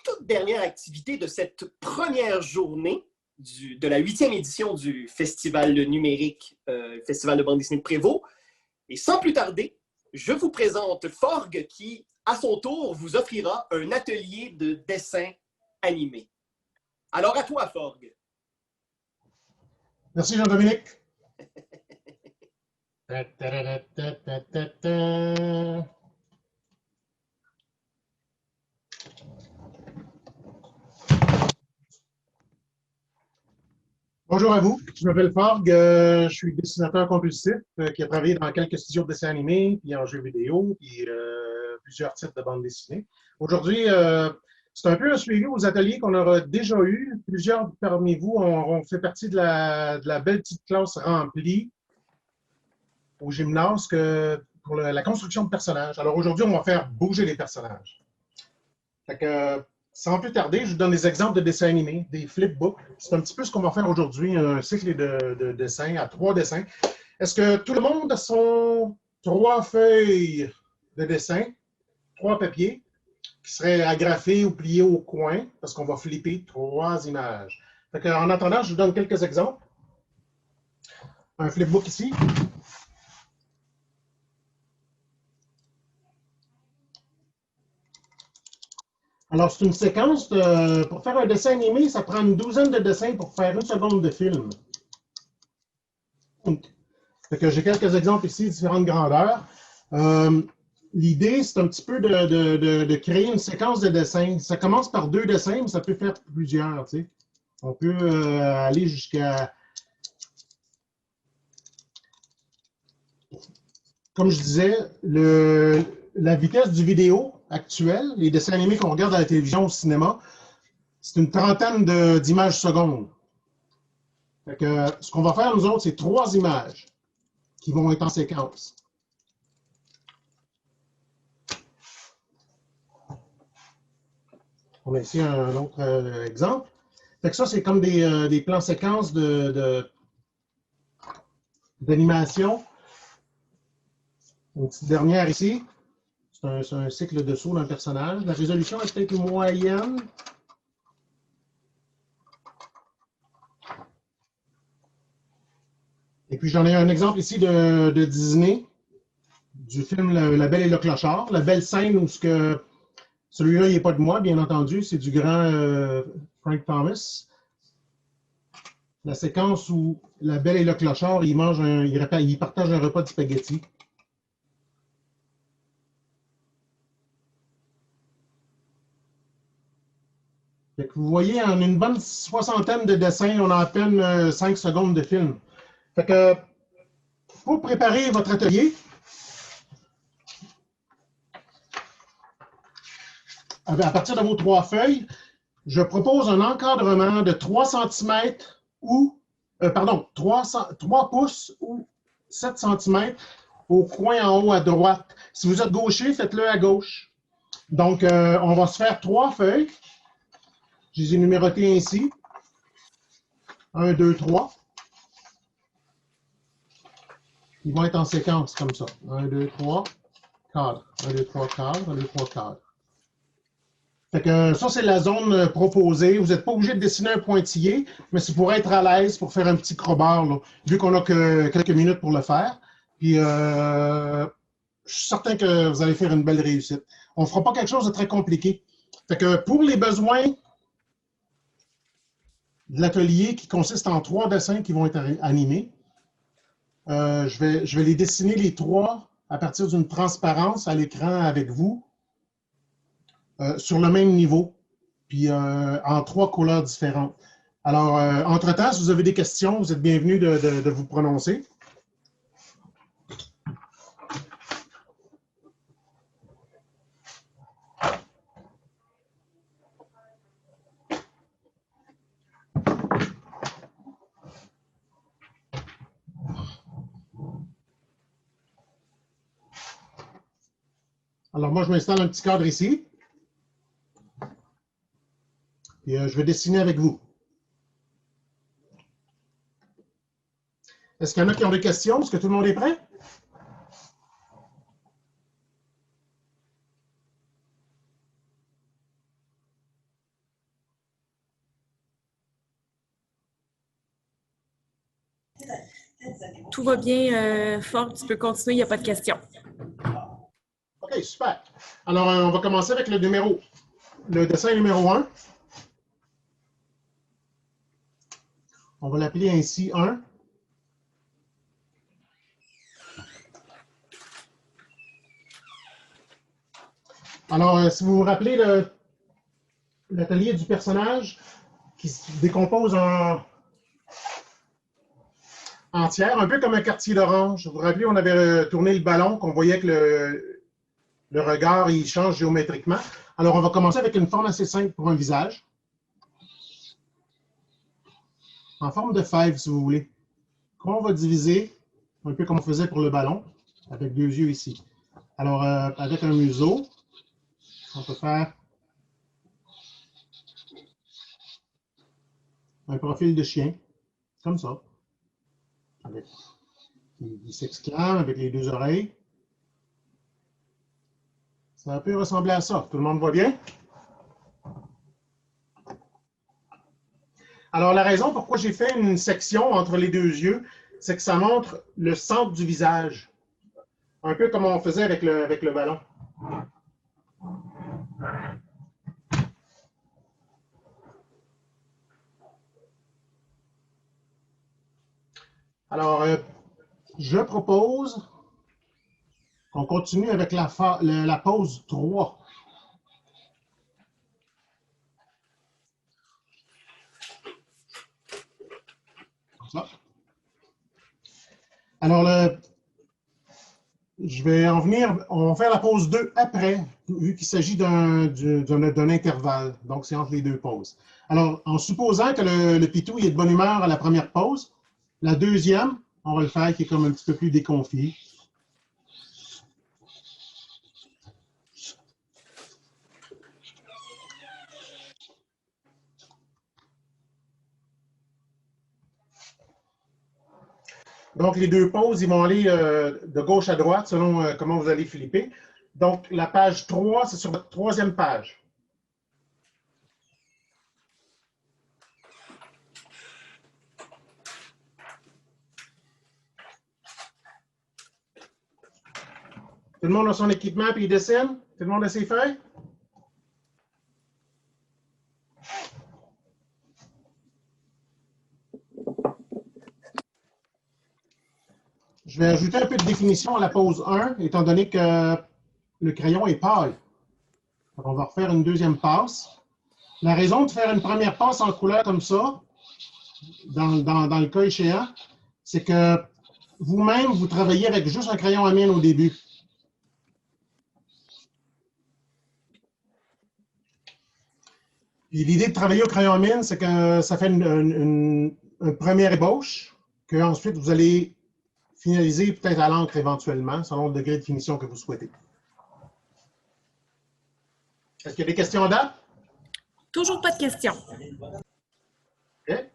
toute dernière activité de cette première journée de la 8e édition du Festival numérique, Festival de bande dessinée de Prévost. Et sans plus tarder, je vous présente Forg qui, à son tour, vous offrira un atelier de dessin animé. Alors à toi, Forg. Merci Jean-Dominique. Bonjour à vous, je m'appelle Forg, je suis dessinateur compulsif qui a travaillé dans quelques studios de dessin animé, puis en jeux vidéo, puis plusieurs types de bandes dessinées. Aujourd'hui, c'est un peu un suivi aux ateliers qu'on aura déjà eu. Plusieurs parmi vous ont fait partie de la belle petite classe remplie au gymnase pour la construction de personnages. Alors aujourd'hui, on va faire bouger les personnages. Fait que, sans plus tarder, je vous donne des exemples de dessins animés, des flipbooks. C'est un petit peu ce qu'on va faire aujourd'hui, un cycle de dessins à 3 dessins. Est-ce que tout le monde a son 3 feuilles de dessin, 3 papiers, qui seraient agrafés ou pliés au coin, parce qu'on va flipper 3 images. Fait que, en attendant, je vous donne quelques exemples. Un flipbook ici. Alors, c'est une séquence, pour faire un dessin animé, ça prend une douzaine de dessins pour faire 1 seconde de film. J'ai quelques exemples ici, différentes grandeurs. L'idée, c'est un petit peu de créer une séquence de dessins. Ça commence par 2 dessins, mais ça peut faire plusieurs. Tu sais. On peut aller jusqu'à... Comme je disais, la vitesse du vidéo actuelle, les dessins animés qu'on regarde à la télévision, au cinéma, c'est une trentaine d'images secondes. Fait que, ce qu'on va faire, nous autres, c'est 3 images qui vont être en séquence. On a ici un autre exemple. Fait que ça, c'est comme des plans séquences d'animation. Une petite dernière ici. C'est un cycle de saut d'un personnage. La résolution est peut-être moyenne. Et puis, j'en ai un exemple ici de Disney, du film La Belle et le Clochard. La belle scène où celui-là, il n'est pas de moi, bien entendu, c'est du grand Frank Thomas. La séquence où La Belle et le Clochard, ils partagent un repas de spaghettis. Fait que vous voyez, en une bonne soixantaine de dessins, on a à peine 5 secondes de film. Fait que, pour préparer votre atelier, à partir de vos 3 feuilles, je propose un encadrement de 3 cm ou, 3 pouces ou 7 cm au coin en haut à droite. Si vous êtes gaucher, faites-le à gauche. Donc, on va se faire 3 feuilles. Je les ai numérotées ainsi. 1, 2, 3. Ils vont être en séquence comme ça. 1, 2, 3, cadre. 1, 2, 3, cadre. 1, 2, 3, cadre. Fait que ça, c'est la zone proposée. Vous n'êtes pas obligé de dessiner un pointillé, mais c'est pour être à l'aise, pour faire un petit crowbar, là, vu qu'on a que quelques minutes pour le faire. Puis, je suis certain que vous allez faire une belle réussite. On ne fera pas quelque chose de très compliqué. Fait que pour les besoins de l'atelier qui consiste en 3 dessins qui vont être animés, je vais les dessiner les 3 à partir d'une transparence à l'écran avec vous, sur le même niveau, puis en 3 couleurs différentes. Alors, entre-temps, si vous avez des questions, vous êtes bienvenus de vous prononcer. Alors, moi, je m'installe un petit cadre ici. Et je vais dessiner avec vous. Est-ce qu'il y en a qui ont des questions? Est-ce que tout le monde est prêt? Tout va bien, Ford, tu peux continuer, il n'y a pas de questions. OK, super. Alors, on va commencer avec le dessin numéro 1. On va l'appeler ainsi 1. Alors, si vous vous rappelez l'atelier du personnage qui se décompose en tiers, un peu comme un quartier d'orange. Vous vous rappelez, on avait tourné le ballon, qu'on voyait que le regard il change géométriquement. Alors, on va commencer avec une forme assez simple pour un visage. En forme de fève, si vous voulez. Qu'on va diviser, un peu comme on faisait pour le ballon, avec 2 yeux ici. Alors, avec un museau, on peut faire un profil de chien, comme ça. Il s'exclame avec les 2 oreilles. Ça peut ressembler à ça. Tout le monde voit bien? Alors, la raison pourquoi j'ai fait une section entre les 2 yeux, c'est que ça montre le centre du visage. Un peu comme on faisait avec le ballon. Alors, je propose qu'on continue avec la pose 3. Comme ça. Alors, je vais en venir, on va faire la pose 2 après, vu qu'il s'agit d'un intervalle. Donc, c'est entre les 2 poses. Alors, en supposant que le pitou est de bonne humeur à la première pose, la deuxième, on va le faire qui est comme un petit peu plus déconfit. Donc, les 2 poses, ils vont aller de gauche à droite selon comment vous allez flipper. Donc, la page 3, c'est sur votre 3e page. Tout le monde a son équipement et il dessine? Tout le monde a ses feuilles? Je vais ajouter un peu de définition à la pose 1, étant donné que le crayon est pâle. On va refaire une 2e passe. La raison de faire une première passe en couleur comme ça, dans le cas échéant, c'est que vous-même, vous travaillez avec juste un crayon à mine au début. L'idée de travailler au crayon à mine, c'est que ça fait une première ébauche, qu'ensuite vous allez finaliser peut-être à l'encre éventuellement, selon le degré de finition que vous souhaitez. Est-ce qu'il y a des questions à date? Toujours pas de questions. OK.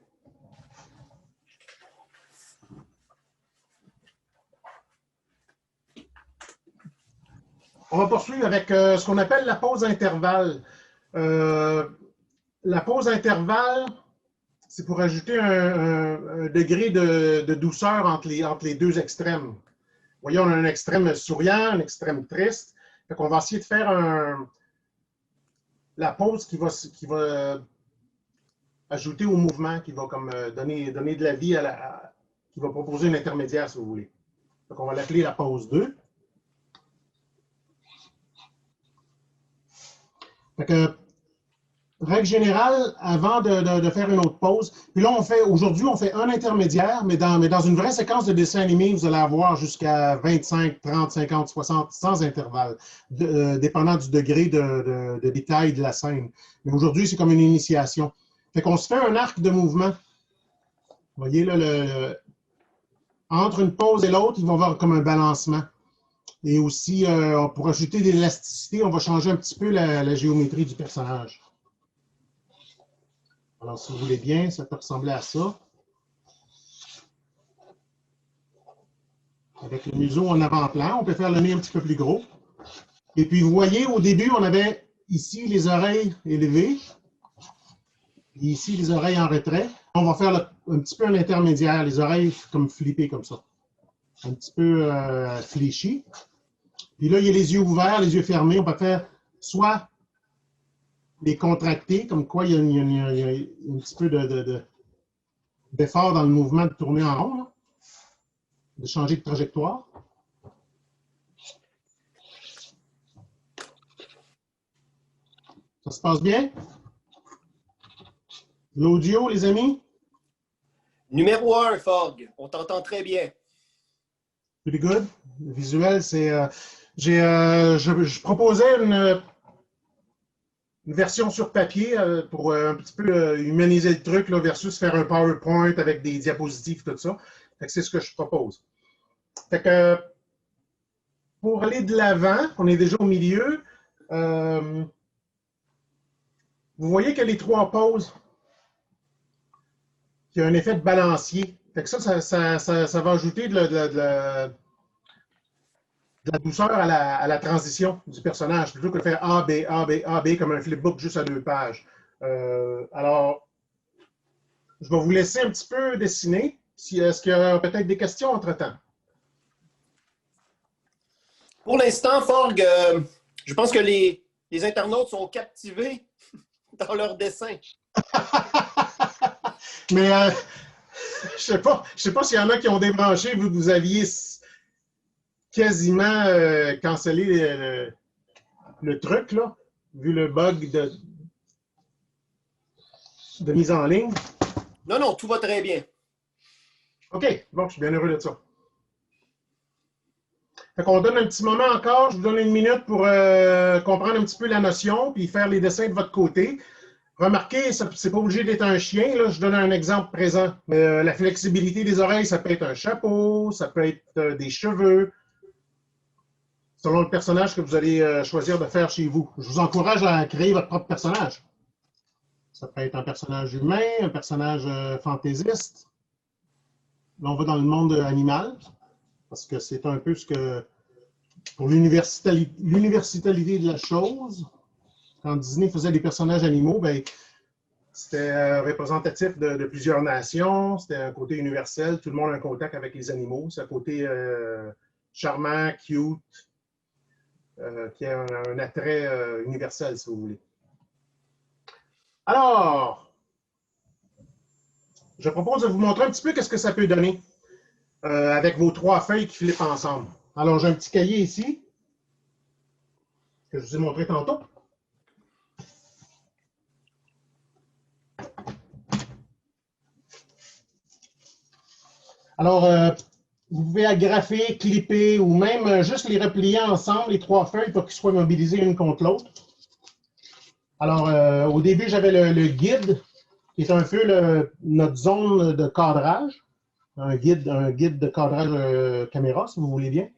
On va poursuivre avec ce qu'on appelle la pause intervalle. La pause intervalle, c'est pour ajouter un degré de douceur entre les 2 extrêmes. Vous voyez, on a un extrême souriant, un extrême triste. Donc, on va essayer de faire la pause qui va ajouter au mouvement, qui va comme donner de la vie qui va proposer une intermédiaire, si vous voulez. Donc, on va l'appeler la pause 2. Fait que, règle générale, avant de faire une autre pause, puis là, aujourd'hui, on fait un intermédiaire, mais dans une vraie séquence de dessin animé, vous allez avoir jusqu'à 25, 30, 50, 60, sans intervalle, dépendant du degré de détail de la scène. Mais aujourd'hui, c'est comme une initiation. Fait qu'on se fait un arc de mouvement. Vous voyez, là, entre une pause et l'autre, il va y avoir comme un balancement. Et aussi, pour ajouter de l'élasticité, on va changer un petit peu la géométrie du personnage. Alors, si vous voulez bien, ça peut ressembler à ça. Avec le museau en avant-plan, on peut faire le nez un petit peu plus gros. Et puis, vous voyez, au début, on avait ici les oreilles élevées, et ici les oreilles en retrait. On va faire un petit peu un intermédiaire, les oreilles comme flippées comme ça. Un petit peu fléchies. Puis là, il y a les yeux ouverts, les yeux fermés. On peut faire soit les contracter, comme quoi il y a, un petit peu d'effort dans le mouvement de tourner en rond, là, de changer de trajectoire. Ça se passe bien? L'audio, les amis? Numéro 1, Forg. On t'entend très bien. Pretty good. Le visuel, c'est... je proposais une version sur papier pour un petit peu humaniser le truc là, versus faire un PowerPoint avec des diapositives, tout ça. C'est ce que je propose. Fait que, pour aller de l'avant, on est déjà au milieu, vous voyez que les 3 pauses, il y a un effet de balancier. Fait que ça va ajouter de la douceur à la transition du personnage, plutôt que de faire A, B, A, B, A, B comme un flipbook juste à 2 pages. Alors, je vais vous laisser un petit peu dessiner. Est-ce qu'il y a peut-être des questions entre-temps? Pour l'instant, Forg, je pense que les internautes sont captivés dans leur dessin. Mais je ne sais pas s'il y en a qui ont débranché, vous aviez quasiment cancellé le truc, là, vu le bug de mise en ligne. Non, non, tout va très bien. OK, bon, je suis bien heureux de ça. Fait qu'on donne un petit moment encore, je vous donne 1 minute pour comprendre un petit peu la notion, puis faire les dessins de votre côté. Remarquez, c'est pas obligé d'être un chien, là, je donne un exemple présent. La flexibilité des oreilles, ça peut être un chapeau, ça peut être des cheveux, selon le personnage que vous allez choisir de faire chez vous. Je vous encourage à créer votre propre personnage. Ça peut être un personnage humain, un personnage fantaisiste. Là, on va dans le monde animal, parce que c'est un peu ce que, pour l'universalité de la chose, quand Disney faisait des personnages animaux, ben, c'était représentatif de plusieurs nations, c'était un côté universel, tout le monde a un contact avec les animaux, c'est un côté charmant, cute, qui a un attrait universel, si vous voulez. Alors, je propose de vous montrer un petit peu qu'est-ce que ça peut donner avec vos 3 feuilles qui flippent ensemble. Alors, j'ai un petit cahier ici, que je vous ai montré tantôt. Alors, vous pouvez agrafer, clipper ou même juste les replier ensemble, les 3 feuilles, pour qu'ils soient mobilisés l'une contre l'autre. Alors, au début, j'avais le guide, qui est un peu notre zone de cadrage. Un guide de cadrage caméra, si vous voulez bien.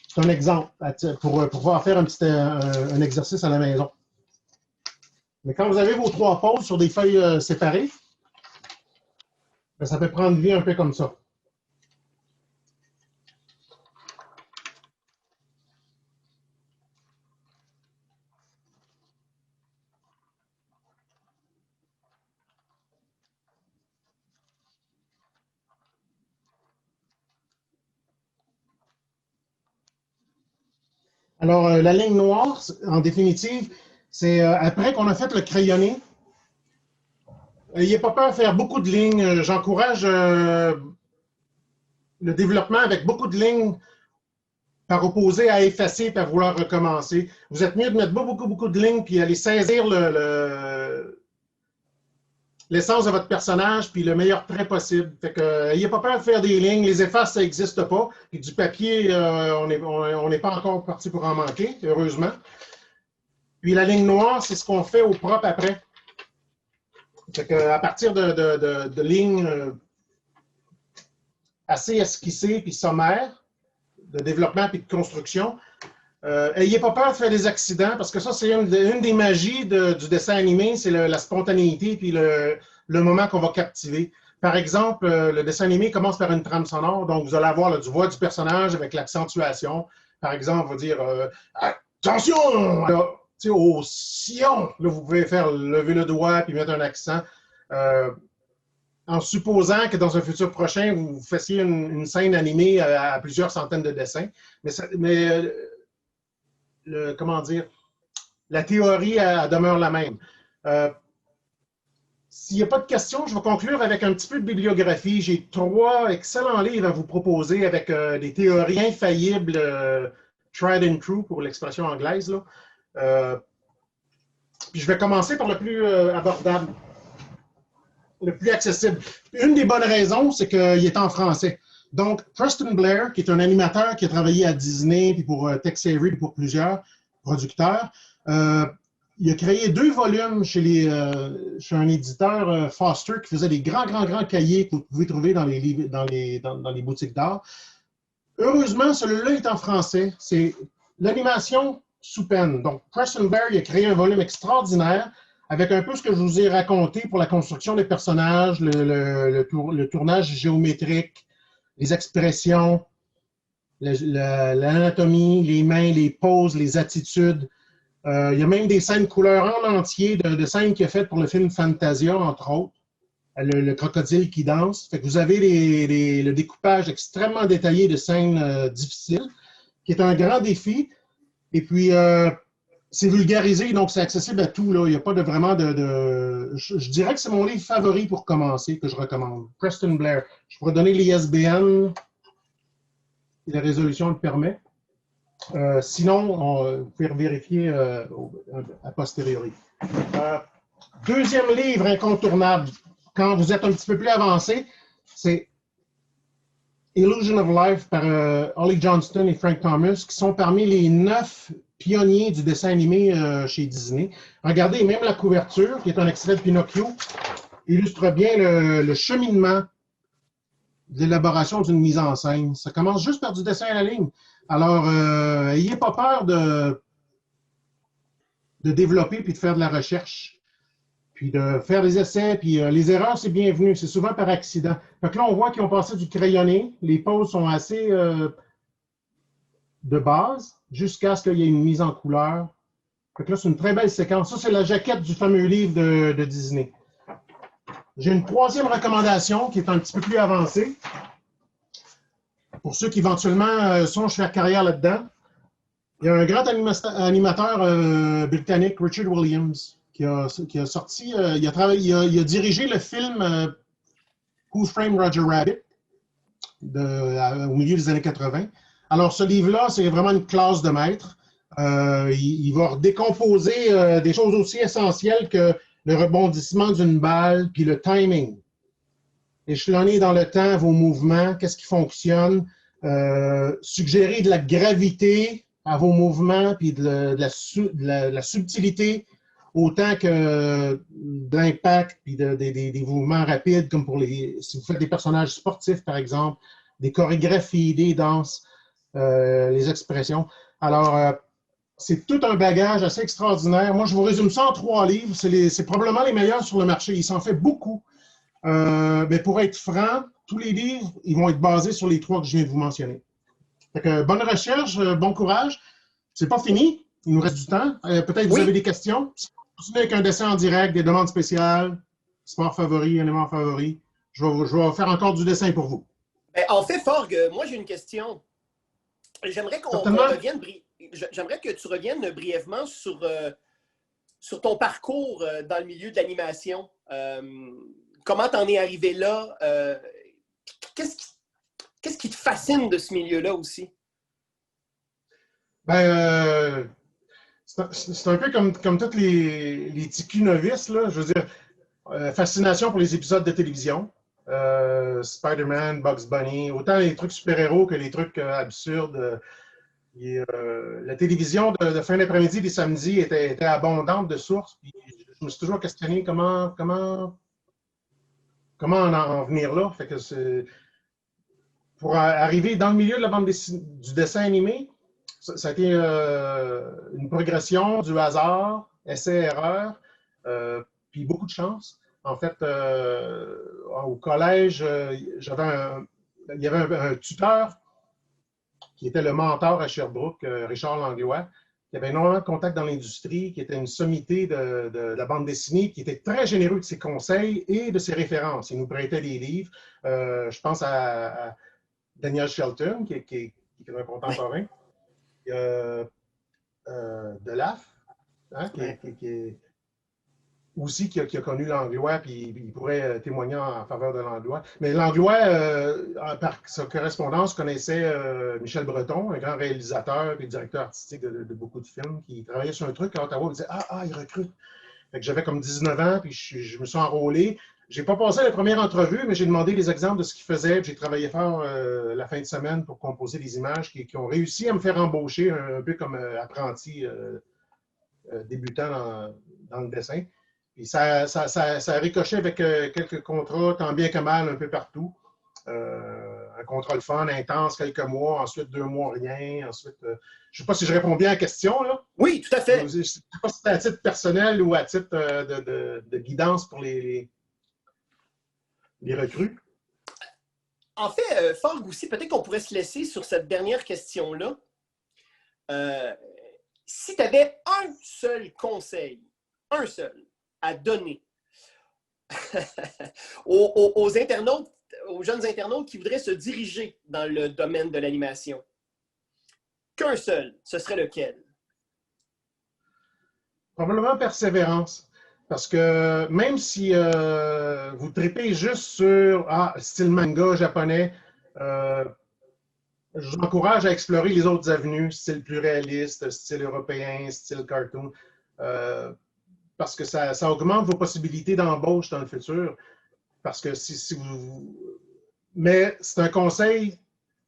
C'est un exemple pour pouvoir faire un exercice à la maison. Mais quand vous avez vos 3 pauses sur des feuilles séparées, ben, ça peut prendre vie un peu comme ça. Alors, la ligne noire, en définitive, c'est après qu'on a fait le crayonné. N'ayez pas peur de faire beaucoup de lignes. J'encourage le développement avec beaucoup de lignes par opposé à effacer et à vouloir recommencer. Vous êtes mieux de mettre beaucoup de lignes puis aller saisir l'essence de votre personnage puis le meilleur trait possible. Fait que n'ayez pas peur de faire des lignes. Les effaces, ça n'existe pas. Et du papier, on n'est pas encore parti pour en manquer, heureusement. Puis la ligne noire, c'est ce qu'on fait au propre après. Fait que, à partir de lignes assez esquissées puis sommaires, de développement puis de construction, ayez pas peur de faire des accidents, parce que ça, c'est une des magies du dessin animé, c'est la spontanéité puis le moment qu'on va captiver. Par exemple, le dessin animé commence par une trame sonore, donc vous allez avoir du voix du personnage avec l'accentuation. Par exemple, on va dire attention! Alors, au Sion, là, vous pouvez faire lever le doigt puis mettre un accent. en supposant que dans un futur prochain, vous fassiez une scène animée à plusieurs centaines de dessins. Comment dire, la théorie demeure la même. S'il n'y a pas de questions, je vais conclure avec un petit peu de bibliographie. J'ai 3 excellents livres à vous proposer avec des théories infaillibles, tried and true pour l'expression anglaise, là. Puis je vais commencer par le plus abordable, le plus accessible. Une des bonnes raisons, c'est qu'il est en français. Donc, Preston Blair, qui est un animateur qui a travaillé à Disney, puis pour Tex Avery, puis pour plusieurs producteurs, il a créé 2 volumes chez un éditeur Foster qui faisait des grands cahiers que vous pouvez trouver dans les boutiques d'art. Heureusement, celui-là est en français. C'est l'animation sous peine. Donc, Preston Blair, il a créé un volume extraordinaire avec un peu ce que je vous ai raconté pour la construction des personnages, le tournage géométrique, les expressions, l'anatomie, les mains, les poses, les attitudes. Il y a même des scènes couleur en entier, de scènes qu'il a faites pour le film Fantasia, entre autres. Le crocodile qui danse. Fait que vous avez le découpage extrêmement détaillé de scènes difficiles, qui est un grand défi. Et puis, c'est vulgarisé, donc c'est accessible à tout. Là. Il n'y a pas vraiment de... Je dirais que c'est mon livre favori pour commencer, que je recommande. Preston Blair. Je pourrais donner l'ISBN, si la résolution le permet. Sinon, vous pouvez vérifier a posteriori. Deuxième livre incontournable, quand vous êtes un petit peu plus avancé, c'est Illusion of Life par Holly Johnston et Frank Thomas, qui sont parmi les 9 pionniers du dessin animé chez Disney. Regardez, même la couverture, qui est un extrait de Pinocchio, illustre bien le cheminement de l'élaboration d'une mise en scène. Ça commence juste par du dessin à la ligne. Alors, n'ayez pas peur de développer puis de faire de la recherche, puis de faire des essais, puis les erreurs, c'est bienvenu. C'est souvent par accident. Donc là, on voit qu'ils ont passé du crayonné. Les poses sont assez de base jusqu'à ce qu'il y ait une mise en couleur. Donc là, c'est une très belle séquence. Ça, c'est la jaquette du fameux livre de Disney. J'ai une 3e recommandation qui est un petit peu plus avancée. Pour ceux qui éventuellement songent faire carrière là-dedans, il y a un grand animateur britannique, Richard Williams, qui a sorti, il a dirigé le film Who Framed Roger Rabbit au milieu des années 80. Alors, ce livre-là, c'est vraiment une classe de maître. Il va décomposer des choses aussi essentielles que le rebondissement d'une balle, puis le timing. Échelonner dans le temps vos mouvements, qu'est-ce qui fonctionne, suggérer de la gravité à vos mouvements, puis de la subtilité, autant que d'impact, puis des mouvements rapides, comme si vous faites des personnages sportifs, par exemple, des chorégraphies, des danses, les expressions. Alors, c'est tout un bagage assez extraordinaire. Moi, je vous résume ça en 3 livres. C'est probablement les meilleurs sur le marché. Il s'en fait beaucoup. Mais pour être franc, tous les livres, ils vont être basés sur les 3 que je viens de vous mentionner. Fait que, bonne recherche, bon courage. C'est pas fini. Il nous reste du temps. Peut-être vous avez des questions. Si vous continuez avec un dessin en direct, des demandes spéciales, sport favori, élément favori, je vais faire encore du dessin pour vous. En fait, Forg, moi j'ai une question. J'aimerais J'aimerais que tu reviennes brièvement sur ton parcours dans le milieu de l'animation. Comment tu en es arrivé là? Qu'est-ce qui te fascine de ce milieu-là aussi? C'est un peu comme tous les TQ novices, là. Je veux dire, fascination pour les épisodes de télévision. Spider-Man, Bugs Bunny, autant les trucs super-héros que les trucs absurdes. La télévision de fin d'après-midi des samedis était abondante de sources. Puis je me suis toujours questionné comment en venir là. Fait que pour arriver dans le milieu de la bande du dessin animé, ça a été une progression, du hasard, essai-erreur, puis beaucoup de chance. En fait, au collège, il y avait un tuteur qui était le mentor à Sherbrooke, Richard Langlois, qui avait énormément de contacts dans l'industrie, qui était une sommité de la bande dessinée, qui était très généreux de ses conseils et de ses références. Il nous prêtait des livres. Je pense à Daniel Shelton, qui est un contemporain. Delaf, hein, qui a connu l'anglois, puis il pourrait témoigner en faveur de l'anglois. Mais l'anglois, par sa correspondance, connaissait Michel Breton, un grand réalisateur et directeur artistique de beaucoup de films, qui travaillait sur un truc à Ottawa. Il disait il recrute. Fait que j'avais comme 19 ans, puis je me suis enrôlé. Je n'ai pas passé la première entrevue, mais j'ai demandé des exemples de ce qu'il faisait. J'ai travaillé fort la fin de semaine pour composer des images qui ont réussi à me faire embaucher, un peu comme apprenti débutant dans le dessin. Puis ça a ricoché avec quelques contrats, tant bien que mal, un peu partout. Un contrat de fun intense, quelques mois, ensuite 2 mois, rien. Ensuite, je ne sais pas si je réponds bien à la question, là. Oui, tout à fait. Je ne sais pas si c'est à titre personnel ou à titre de guidance pour les recrues. En fait, Forg aussi, peut-être qu'on pourrait se laisser sur cette dernière question-là. Si tu avais un seul conseil, un seul, à donner aux internautes, aux jeunes internautes qui voudraient se diriger dans le domaine de l'animation, qu'un seul, ce serait lequel? Probablement persévérance. Parce que même si vous tripez juste sur style manga japonais, je vous encourage à explorer les autres avenues, style plus réaliste, style européen, style cartoon, parce que ça augmente vos possibilités d'embauche dans le futur. Parce que si vous... Mais c'est un conseil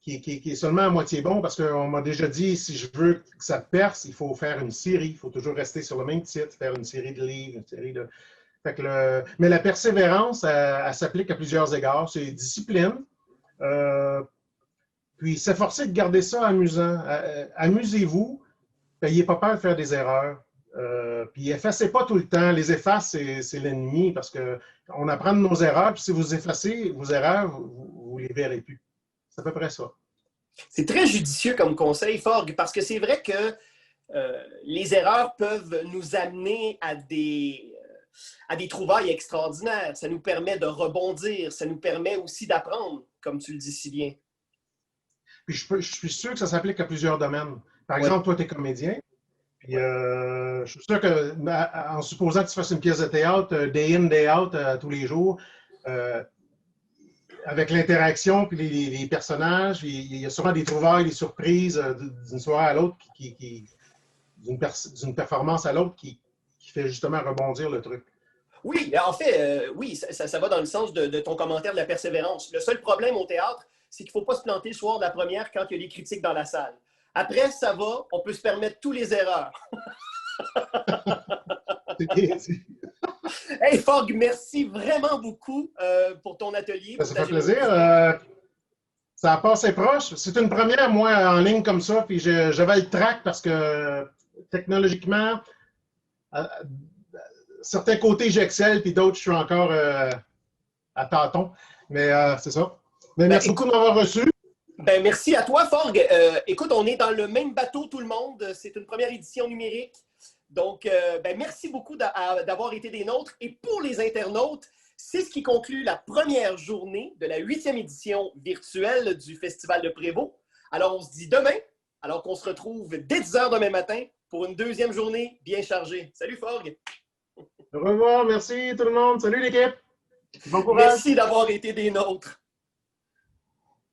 qui est seulement à moitié bon, parce qu'on m'a déjà dit, si je veux que ça perce, il faut faire une série. Il faut toujours rester sur le même titre, faire une série de livres, une série de... Fait que mais la persévérance, elle s'applique à plusieurs égards. C'est discipline. Puis s'efforcer de garder ça amusant. Amusez-vous. N'ayez pas peur de faire des erreurs. Puis effacez pas tout le temps. Les effaces, c'est l'ennemi parce qu'on apprend de nos erreurs. Puis si vous effacez vos erreurs, vous ne les verrez plus. C'est à peu près ça. C'est très judicieux comme conseil, Forg, parce que c'est vrai que les erreurs peuvent nous amener à des trouvailles extraordinaires. Ça nous permet de rebondir. Ça nous permet aussi d'apprendre, comme tu le dis si bien. Puis je suis sûr que ça s'applique à plusieurs domaines. Par exemple, toi, tu es comédien. Puis je suis sûr que, en supposant que tu fasses une pièce de théâtre, day in, day out, tous les jours, avec l'interaction puis les personnages, il y a sûrement des trouvailles, des surprises d'une soirée à l'autre, d'une performance à l'autre qui fait justement rebondir le truc. Oui, en fait, oui, ça va dans le sens de ton commentaire de la persévérance. Le seul problème au théâtre, c'est qu'il ne faut pas se planter le soir de la première quand il y a les critiques dans la salle. Après, ça va, on peut se permettre toutes les erreurs. Hey, Forg, merci vraiment beaucoup pour ton atelier. Ça fait plaisir. Ça a passé proche. C'est une première, moi, en ligne comme ça, puis j'avais le trac parce que technologiquement, certains côtés, j'excelle, puis d'autres, je suis encore à tâtons. Mais c'est ça. Mais merci beaucoup de m'avoir reçu. Ben, merci à toi, Forg. Écoute, on est dans le même bateau, tout le monde. C'est une première édition numérique. Donc, merci beaucoup d'avoir été des nôtres. Et pour les internautes, c'est ce qui conclut la première journée de la 8e édition virtuelle du Festival de Prévost. Alors, on se dit demain, alors qu'on se retrouve dès 10 h demain matin pour une deuxième journée bien chargée. Salut, Forg! Au revoir, merci tout le monde. Salut l'équipe. Bon courage. Merci d'avoir été des nôtres.